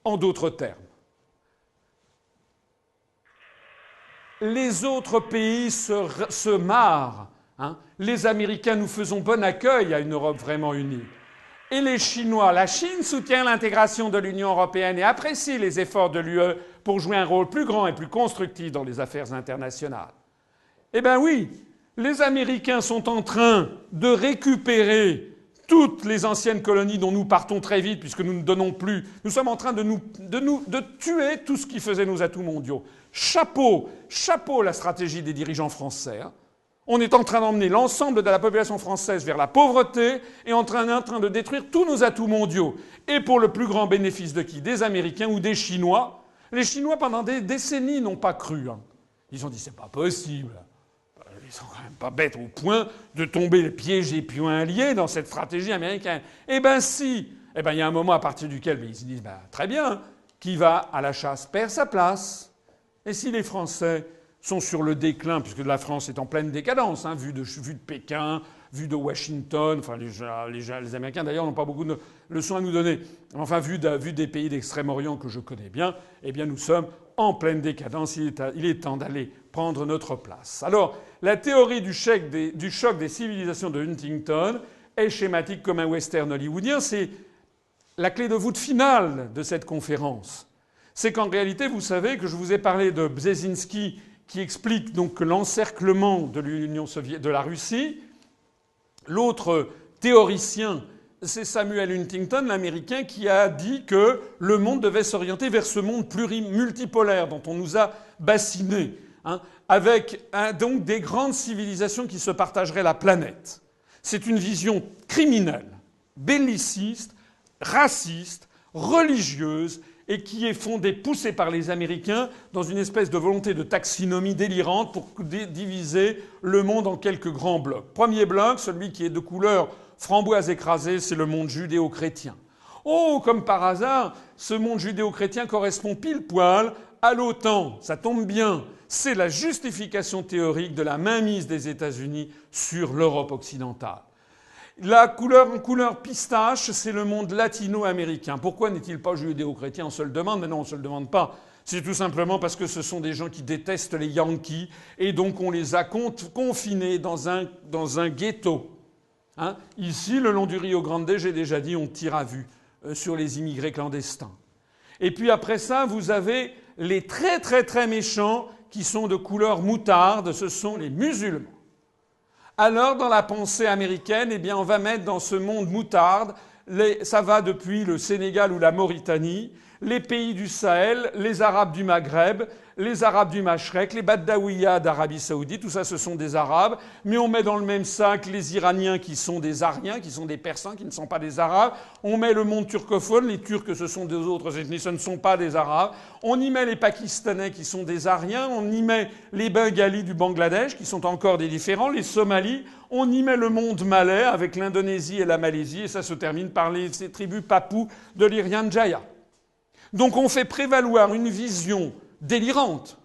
En d'autres termes, les autres pays se marrent. Hein. Les Américains, nous faisons bon accueil à une Europe vraiment unie. Et les Chinois, la Chine soutient l'intégration de l'Union européenne et apprécie les efforts de l'UE pour jouer un rôle plus grand et plus constructif dans les affaires internationales. Eh bien oui, les Américains sont en train de récupérer toutes les anciennes colonies dont nous partons très vite puisque nous ne donnons plus. Nous sommes en train de tuer tout ce qui faisait nos atouts mondiaux. Chapeau la stratégie des dirigeants français. Hein. On est en train d'emmener l'ensemble de la population française vers la pauvreté et en train de détruire tous nos atouts mondiaux. Et pour le plus grand bénéfice de qui? Des Américains ou des Chinois. Les Chinois, pendant des décennies, n'ont pas cru. Hein. Ils ont dit c'est pas possible. Ils sont quand même pas bêtes au point de tomber le piège et pions liés dans cette stratégie américaine. Eh ben si. Eh ben il y a un moment à partir duquel ils se disent très bien, qui va à la chasse perd sa place. Et si les Français sont sur le déclin, puisque la France est en pleine décadence, hein, vu de Pékin, vu de Washington, enfin les Américains d'ailleurs n'ont pas beaucoup de leçons à nous donner, enfin vu des pays d'Extrême-Orient que je connais bien, eh bien nous sommes en pleine décadence, il est temps d'aller prendre notre place. Alors, la théorie du choc des civilisations de Huntington est schématique comme un western hollywoodien, c'est la clé de voûte finale de cette conférence. C'est qu'en réalité, vous savez que je vous ai parlé de Brzezinski qui explique donc que l'encerclement de la Russie. L'autre théoricien, c'est Samuel Huntington, l'Américain, qui a dit que le monde devait s'orienter vers ce monde multipolaire dont on nous a bassinés, hein, avec donc des grandes civilisations qui se partageraient la planète. C'est une vision criminelle, belliciste, raciste, religieuse, et qui est fondée, poussée par les Américains dans une espèce de volonté de taxinomie délirante pour diviser le monde en quelques grands blocs. Premier bloc, celui qui est de couleur framboise écrasée, c'est le monde judéo-chrétien. Oh, comme par hasard, ce monde judéo-chrétien correspond pile-poil à l'OTAN. Ça tombe bien. C'est la justification théorique de la mainmise des États-Unis sur l'Europe occidentale. La couleur en couleur pistache, c'est le monde latino-américain. Pourquoi n'est-il pas judéo-chrétien? On se le demande, mais non, on ne se le demande pas. C'est tout simplement parce que ce sont des gens qui détestent les Yankees et donc on les a confinés dans un ghetto. Hein? Ici, le long du Rio Grande, j'ai déjà dit, on tire à vue sur les immigrés clandestins. Et puis après ça, vous avez les très très très méchants qui sont de couleur moutarde, ce sont les musulmans. Alors, dans la pensée américaine, eh bien, on va mettre dans ce monde moutarde, ça va depuis le Sénégal ou la Mauritanie, les pays du Sahel, les Arabes du Maghreb, les Arabes du Mashrek, les Badaouïas d'Arabie Saoudite, tout ça ce sont des Arabes, mais on met dans le même sac les Iraniens qui sont des Ariens, qui sont des Persans, qui ne sont pas des Arabes, on met le monde turcophone, les Turcs ce sont des autres ethnies, ce ne sont pas des Arabes, on y met les Pakistanais qui sont des Ariens, on y met les Bengalis du Bangladesh qui sont encore des différents, les Somalis, on y met le monde malais avec l'Indonésie et la Malaisie, et ça se termine par ces tribus papous de l'Irian Jaya. Donc on fait prévaloir une vision délirante,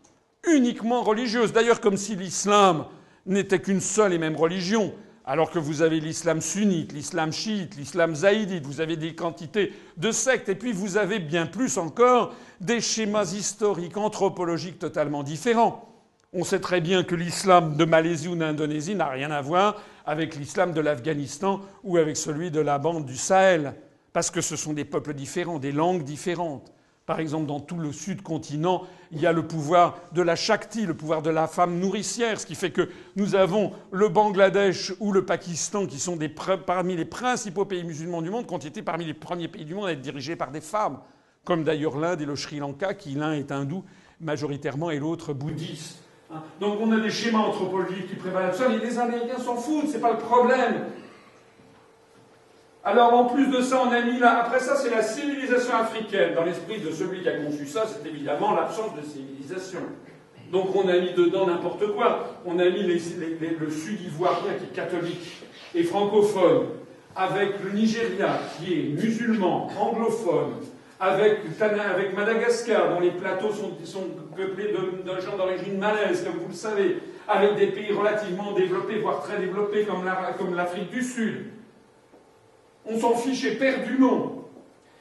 uniquement religieuse. D'ailleurs, comme si l'islam n'était qu'une seule et même religion, alors que vous avez l'islam sunnite, l'islam chiite, l'islam zaïdite, vous avez des quantités de sectes, et puis vous avez bien plus encore des schémas historiques, anthropologiques totalement différents. On sait très bien que l'islam de Malaisie ou d'Indonésie n'a rien à voir avec l'islam de l'Afghanistan ou avec celui de la bande du Sahel, parce que ce sont des peuples différents, des langues différentes. Par exemple, dans tout le sud-continent, il y a le pouvoir de la Shakti, le pouvoir de la femme nourricière, ce qui fait que nous avons le Bangladesh ou le Pakistan, qui sont parmi les principaux pays musulmans du monde, qui ont été parmi les premiers pays du monde à être dirigés par des femmes, comme d'ailleurs l'Inde et le Sri Lanka, qui l'un est hindou majoritairement et l'autre bouddhiste. Donc on a des schémas anthropologiques qui prévalent ça, mais les Américains s'en foutent, c'est pas le problème. Alors, en plus de ça, on a mis là... Après ça, c'est la civilisation africaine. Dans l'esprit de celui qui a conçu ça, c'est évidemment l'absence de civilisation. Donc, on a mis dedans n'importe quoi. On a mis le sud ivoirien qui est catholique et francophone, avec le Nigeria qui est musulman, anglophone, avec Madagascar, dont les plateaux sont peuplés de gens d'origine malaise, comme vous le savez, avec des pays relativement développés, voire très développés, comme l'Afrique du Sud. On s'en fiche éperdument.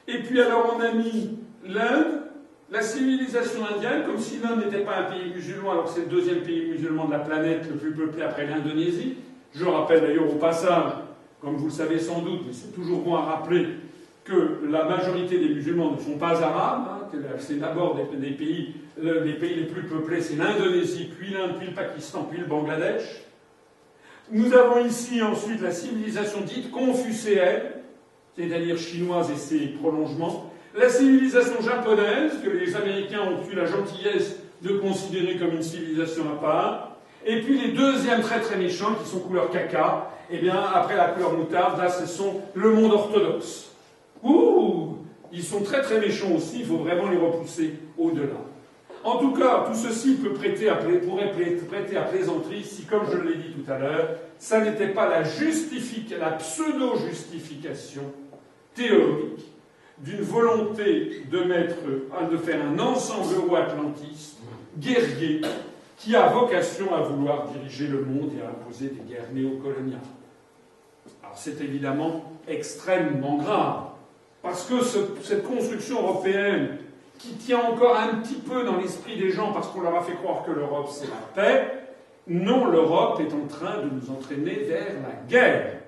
Et puis alors on a mis l'Inde, la civilisation indienne, comme si l'Inde n'était pas un pays musulman, alors que c'est le deuxième pays musulman de la planète, le plus peuplé après l'Indonésie. Je rappelle d'ailleurs au passage, comme vous le savez sans doute, mais c'est toujours bon à rappeler, que la majorité des musulmans ne sont pas arabes, hein, que c'est d'abord des pays, les pays les plus peuplés, c'est l'Indonésie, puis l'Inde, puis le Pakistan, puis le Bangladesh. Nous avons ici ensuite la civilisation dite confucéenne, c'est-à-dire chinoise et ses prolongements, la civilisation japonaise, que les Américains ont eu la gentillesse de considérer comme une civilisation à part, et puis les deuxièmes très très méchants, qui sont couleur caca, eh bien, après la couleur moutarde, là, ce sont le monde orthodoxe. Ouh, ils sont très très méchants aussi, il faut vraiment les repousser au-delà. En tout cas, tout ceci pourrait prêter à plaisanterie si, comme je l'ai dit tout à l'heure, ça n'était pas la pseudo-justification théorique d'une volonté de faire un ensemble euro-atlantiste, guerrier, qui a vocation à vouloir diriger le monde et à imposer des guerres néocoloniales. Alors c'est évidemment extrêmement grave, parce que cette construction européenne, qui tient encore un petit peu dans l'esprit des gens parce qu'on leur a fait croire que l'Europe c'est la paix, non, l'Europe est en train de nous entraîner vers la guerre.